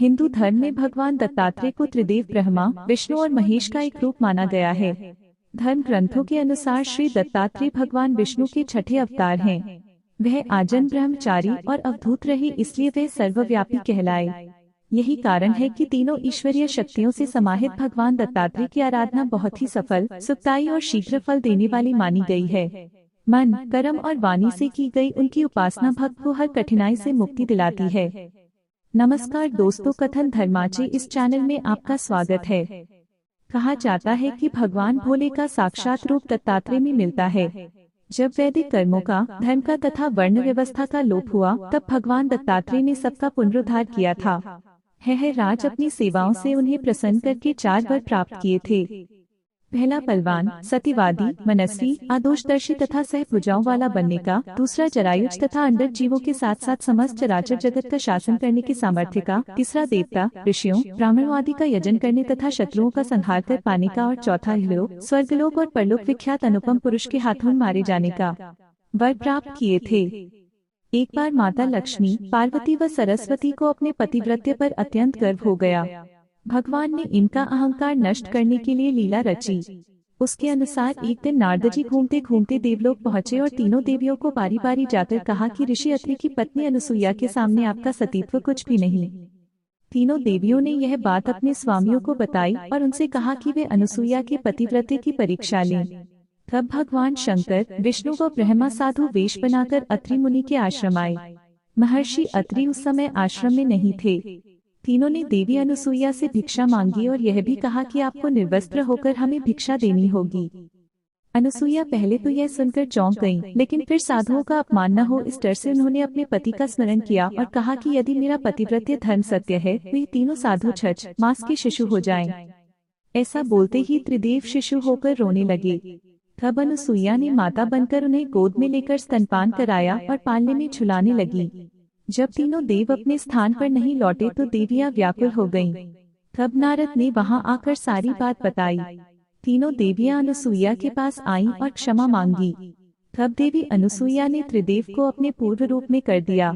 हिंदू धर्म में भगवान दत्तात्रेय को त्रिदेव ब्रह्मा, विष्णु और महेश का एक रूप माना गया है। धर्म ग्रंथों के अनुसार श्री दत्तात्रेय भगवान विष्णु के छठे अवतार हैं। वह आजन्म ब्रह्मचारी और अवधूत रहे, इसलिए वे सर्वव्यापी कहलाए। यही कारण है कि तीनों ईश्वरीय शक्तियों से समाहित भगवान दत्तात्रेय की आराधना बहुत ही सफल, सुखदायी और शीघ्र फल देने वाली मानी गई है। मन, कर्म और वाणी से की गई उनकी उपासना भक्त को हर कठिनाई से मुक्ति दिलाती है। नमस्कार दोस्तों, कथन धर्माचे इस चैनल में आपका स्वागत है। कहा जाता है कि भगवान भोले का साक्षात रूप दत्तात्रेय में मिलता है। जब वैदिक कर्मों का, धर्म का तथा वर्ण व्यवस्था का लोप हुआ, तब भगवान दत्तात्रेय ने सबका पुनरुद्धार किया था। है राज अपनी सेवाओं से उन्हें प्रसन्न करके 4 वर प्राप्त किए थे। पहला बलवान, सत्यवादी, मनस्वी, आदोषदर्शी तथा सहभुजाओं वाला बनने का। दूसरा जरायुज तथा अंडर जीवों के साथ साथ समस्त चराचर जगत का शासन करने के सामर्थ्य का। तीसरा देवता, ऋषियों, ब्राह्मणों आदि का यजन करने तथा शत्रुओं का संहार कर पाने का। और चौथा इहलोक, स्वर्गलोक और परलोक विख्यात अनुपम पुरुष के हाथों मारे जाने का वर प्राप्त किए थे। एक बार माता लक्ष्मी, पार्वती व सरस्वती को अपने पतिव्रत्य पर अत्यंत गर्व हो गया। भगवान ने इनका अहंकार नष्ट करने के लिए लीला रची। उसके अनुसार एक दिन नारद जी घूमते घूमते देवलोक पहुँचे और तीनों देवियों को बारी बारी जाकर कहा कि ऋषि अत्रि की पत्नी अनुसुईया के सामने आपका सतीत्व कुछ भी नहीं। तीनों देवियों ने यह बात अपने स्वामियों को बताई और उनसे कहा कि वे अनुसुईया के पतिव्रत्य की परीक्षा लें। तब भगवान शंकर, विष्णु व ब्रह्मा साधु वेश बनाकर अत्रि मुनि के आश्रम आए। महर्षि अत्रि उस समय आश्रम में नहीं थे। तीनों ने देवी अनुसुईया से भिक्षा मांगी और यह भी कहा कि आपको निर्वस्त्र होकर हमें भिक्षा देनी होगी। अनुसुईया पहले तो यह सुनकर चौंक गईं, लेकिन फिर साधुओं का अपमान न हो इस डर से उन्होंने अपने पति का स्मरण किया और कहा कि यदि मेरा पतिव्रत्य धर्म सत्य है तो ये तीनों साधु छछ मास के शिशु हो जाएं। ऐसा बोलते ही त्रिदेव शिशु होकर रोने लगे। तब अनुसुईया ने माता बनकर उन्हें गोद में लेकर स्तनपान कराया और पालने में झुलाने लगी। जब तीनों देव अपने स्थान पर नहीं लौटे तो देवियां व्याकुल हो गईं। तब नारद ने वहां आकर सारी बात बताई। तीनों देवियां अनुसुईया के पास आईं और क्षमा मांगी। तब देवी अनुसुईया ने त्रिदेव को अपने पूर्व रूप में कर दिया।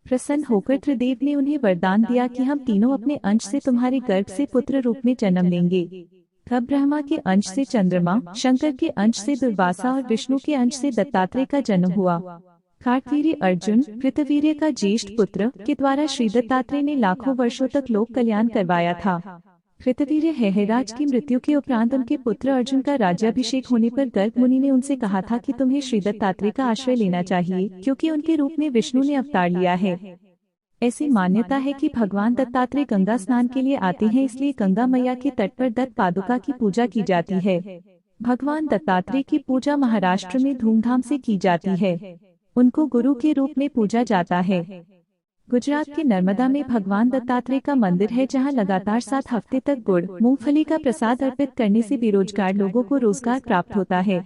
प्रसन्न होकर त्रिदेव ने उन्हें वरदान दिया कि हम तीनों अपने अंश से तुम्हारे गर्भ से पुत्र रूप में जन्म लेंगे। तब ब्रह्मा के अंश से चंद्रमा, शंकर के अंश से दुर्वासा और विष्णु के अंश से दत्तात्रेय का जन्म हुआ। कार्तवीर्य अर्जुन, कृतवीर्य का ज्येष्ठ पुत्र, के द्वारा श्री दत्तात्रेय ने लाखों वर्षों तक लोक कल्याण करवाया था। कृतवीर्य हेहराज की मृत्यु के उपरांत उनके पुत्र अर्जुन का राज्याभिषेक होने पर गर्ग मुनि ने उनसे कहा था कि तुम्हें श्री दत्तात्रेय का आश्रय लेना चाहिए, क्योंकि उनके रूप में विष्णु ने अवतार लिया है। ऐसी मान्यता है कि भगवान दत्तात्रेय गंगा स्नान के लिए आते हैं, इसलिए गंगा मैया के तट पर दत्त पादुका की पूजा की जाती है। भगवान दत्तात्रेय की पूजा महाराष्ट्र में धूमधाम से की जाती है। उनको गुरु के रूप में पूजा जाता है। गुजरात के नर्मदा में भगवान दत्तात्रेय का मंदिर है, जहां लगातार 7 हफ्ते तक गुड़, मूंगफली का प्रसाद अर्पित करने से बेरोजगार लोगों को रोजगार प्राप्त होता है।